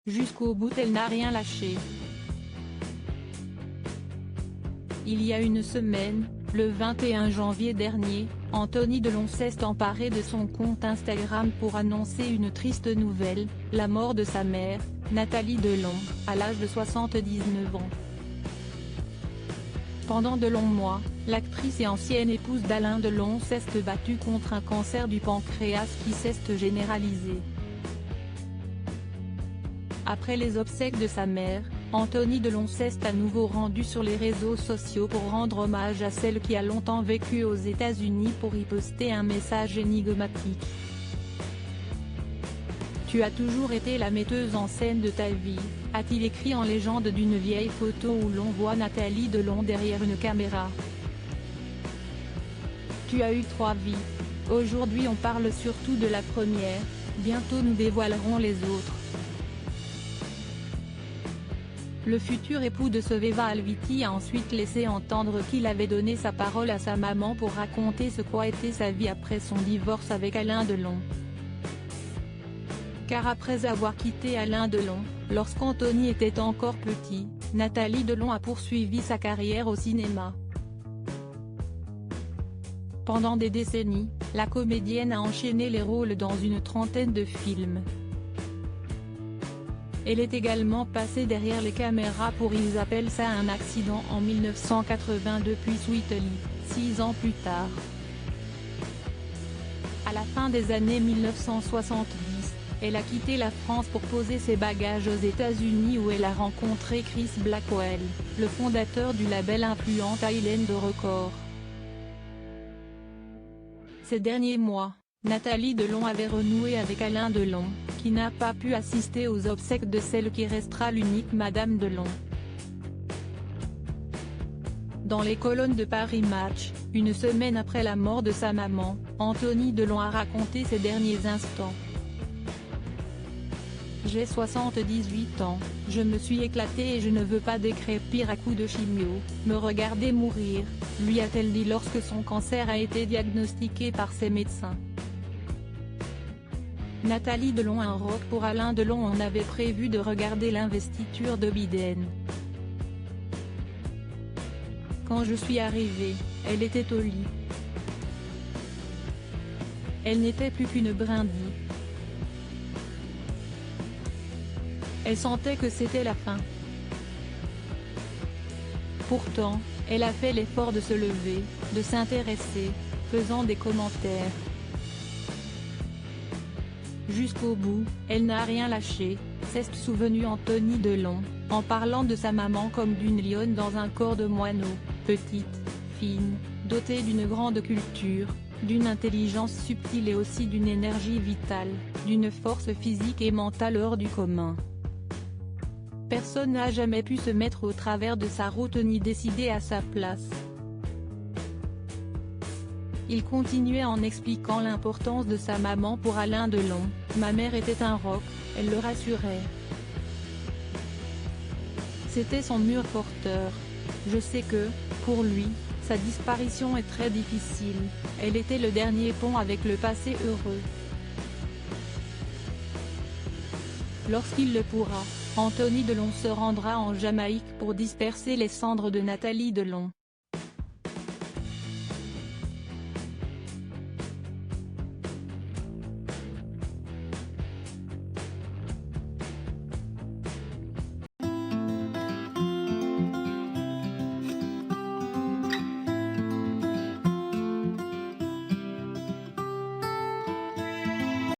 Jusqu'au bout elle n'a rien lâché. Il y a une semaine, le 21 janvier dernier, Anthony Delon s'est emparé de son compte Instagram pour annoncer une triste nouvelle, la mort de sa mère, Nathalie Delon, à l'âge de 79 ans. Pendant de longs mois, l'actrice et ancienne épouse d'Alain Delon s'est battue contre un cancer du pancréas qui s'est généralisé. Après les obsèques de sa mère, Anthony Delon s'est à nouveau rendu sur les réseaux sociaux pour rendre hommage à celle qui a longtemps vécu aux États-Unis pour y poster un message énigmatique. « Tu as toujours été la metteuse en scène de ta vie », a-t-il écrit en légende d'une vieille photo où l'on voit Nathalie Delon derrière une caméra. « Tu as eu 3 vies. Aujourd'hui on parle surtout de la première, bientôt nous dévoilerons les autres. » Le futur époux de Sveva Alviti a ensuite laissé entendre qu'il avait donné sa parole à sa maman pour raconter ce qu'aurait été sa vie après son divorce avec Alain Delon. Car après avoir quitté Alain Delon, lorsqu'Anthony était encore petit, Nathalie Delon a poursuivi sa carrière au cinéma. Pendant des décennies, la comédienne a enchaîné les rôles dans une trentaine de films. Elle est également passée derrière les caméras pour Ils appellent ça un accident en 1982 puis Sweetly, 6 ans plus tard. À la fin des années 1970, elle a quitté la France pour poser ses bagages aux États-Unis où elle a rencontré Chris Blackwell, le fondateur du label influent Island Records. Ces derniers mois, Nathalie Delon avait renoué avec Alain Delon, qui n'a pas pu assister aux obsèques de celle qui restera l'unique Madame Delon. Dans les colonnes de Paris Match, une semaine après la mort de sa maman, Anthony Delon a raconté ses derniers instants. « J'ai 78 ans, je me suis éclatée et je ne veux pas décrépir à coups de chimio, me regarder mourir », lui a-t-elle dit lorsque son cancer a été diagnostiqué par ses médecins. Nathalie Delon un rock pour Alain Delon. On avait prévu de regarder l'investiture de Biden. Quand je suis arrivée, elle était au lit. Elle n'était plus qu'une brindille. Elle sentait que c'était la fin. Pourtant, elle a fait l'effort de se lever, de s'intéresser, faisant des commentaires. Jusqu'au bout, elle n'a rien lâché, s'est souvenu Anthony Delon, en parlant de sa maman comme d'une lionne dans un corps de moineau, petite, fine, dotée d'une grande culture, d'une intelligence subtile et aussi d'une énergie vitale, d'une force physique et mentale hors du commun. Personne n'a jamais pu se mettre au travers de sa route ni décider à sa place. Il continuait en expliquant l'importance de sa maman pour Alain Delon. « Ma mère était un rock, elle le rassurait. C'était son mur porteur. Je sais que, pour lui, sa disparition est très difficile, elle était le dernier pont avec le passé heureux. Lorsqu'il le pourra, Anthony Delon se rendra en Jamaïque pour disperser les cendres de Nathalie Delon.